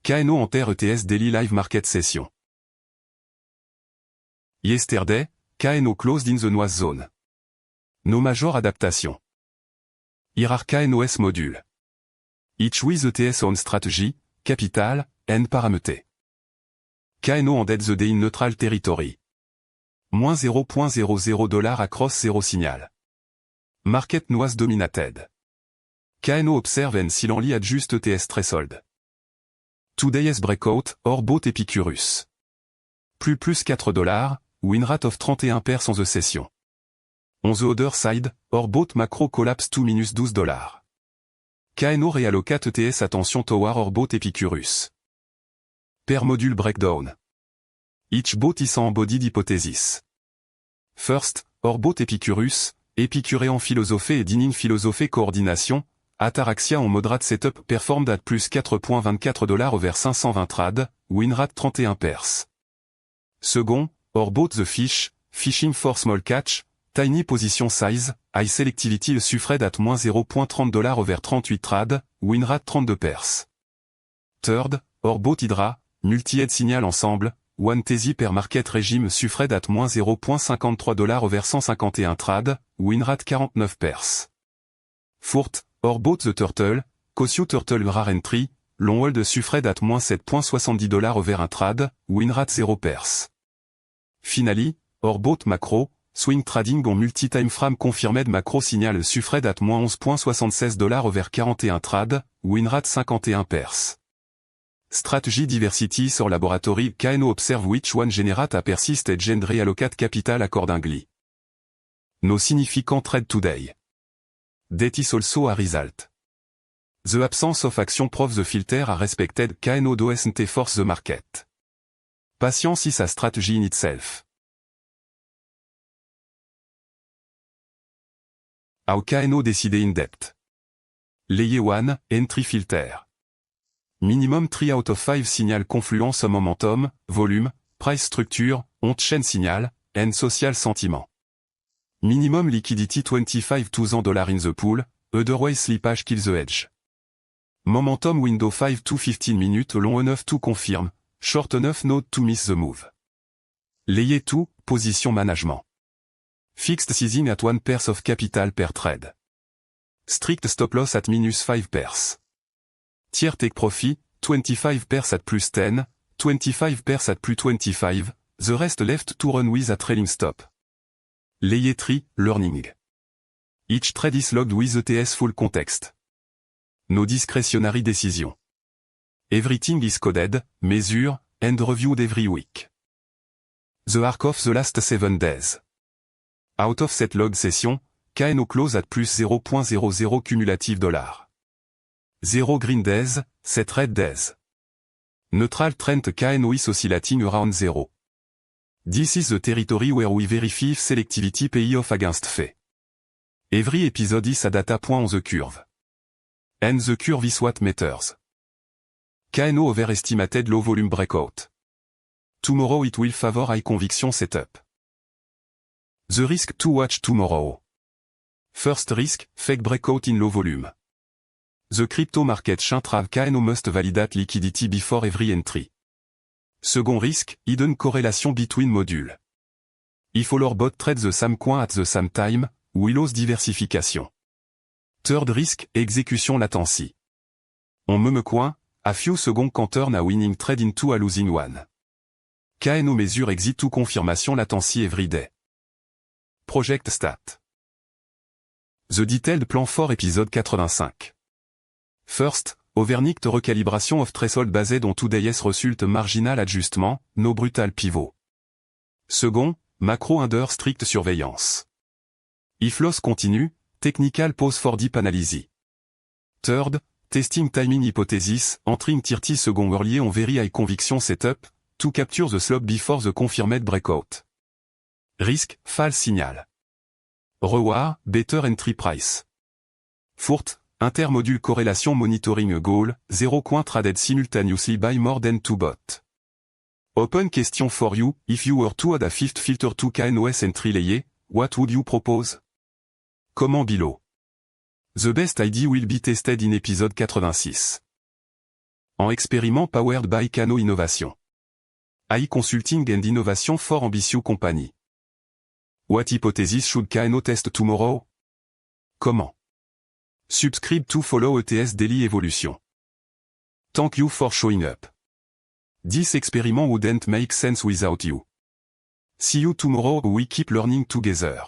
KNO Enter ETS Daily Live Market Session. Yesterday, KNO closed in the noise zone. No major adaptation. Here are KNOS module. Each with ETS on strategy, capital, and parameter. KNO ended the day in neutral territory. Moins $0.00 across zero signal. Market noise dominated. KNO observe and silently adjust ETS threshold. Today's breakout, Orbot Epicurus. Plus $4, win rate of 31% on the session. On the other side, Orbot macro collapse to -$12. KNO reallocate ETS attention toward Orbot Epicurus. Per module breakdown. Each bot is embodied hypothesis. First, Orbot Epicurus, Épicuré philosophie et dining philosophie coordination, Ataraxia en moderate setup performed at plus $4.24 over 520 trad, win rate 31%. Second, Orbot the fish, fishing for small catch, tiny position size, high selectivity suffred at moins $0.30 over 38 trad, win rate 32%. Third, Orbot Hydra, multi-head signal ensemble, one TZ per market régime suffred at moins $0.53 over 151 trad, win rate 49%. Fourth, Orbot the Turtle, Cosio Turtle rare entry, long hold suffred at moins $7.70 over 1 trad, win rate 0%. Finally, Orbot macro, swing trading on multi-time frame confirmed macro signal suffred at moins $11.76 over 41 trad, win rate 51%. Strategy diversity sur laboratory KNO observe which one generate a persist and reallocate capital accordingly. No significant trade today. That is also a result. The absence of action proves the filter are respected KNO doesn't force the market. Patience is a strategy in itself. How KNO decide in depth. Layer 1, entry filter. Minimum 3 out of 5 signal confluence momentum, volume, price structure, on-chain signal, and social sentiment. Minimum liquidity $25,000 in the pool, otherwise slippage kill the edge. Momentum window 5 to 15 minutes long enough to confirm, short enough not to miss the move. Layer 2, position management. Fixed sizing at 1% of capital per trade. Strict stop loss at -5%. Tier take profit, 25% at +10, 25% at +25, the rest left to run with a trailing stop. Layer 3, learning. Each trade is logged with ETS full context. No discretionary decision. Everything is coded, measured, and reviewed every week. The arc of the last 7 days. Out of set log session, KNO close at plus $0.00 cumulative $. 0 green days, 7 red days. Neutral trend KNO is oscillating around 0. This is the territory where we verify if selectivity pay off against fee. Every episode is a data point on the curve. And the curve is what matters. KNO overestimated low volume breakout. Tomorrow it will favor high conviction setup. The risk to watch tomorrow. First risk, fake breakout in low volume. The crypto market chantrave KNO must validate liquidity before every entry. Second risk, hidden correlation between module. If all our bot trade the same coin at the same time, we lose diversification. Third risk, execution latency. On même coin, a few seconds can turn a winning trade into a losing one. KNO measure exit to confirmation latency every day. Project stat. The detailed plan for épisode 85. First, overnight recalibration of threshold based on today's result marginal adjustment, no brutal pivot. Second, macro under strict surveillance. If loss continue, technical pause for deep analysis. Third, testing timing hypothesis, entering 30 seconds early on very high conviction setup, to capture the slope before the confirmed breakout. Risk, false signal. Reward, better entry price. Fourth, intermodule correlation monitoring goal, 0 coin traded simultaneously by more than 2 bot. Open question for you, if you were to add a fifth filter to KNOS entry layer, what would you propose? Comment below. The best idea will be tested in episode 86. En expériment powered by Kano Innovation. AI Consulting and Innovation for Ambitious Company. What hypothesis should Kano test tomorrow? Comment? Subscribe to follow ETS Daily Evolution. Thank you for showing up. This experiment wouldn't make sense without you. See you tomorrow, we keep learning together.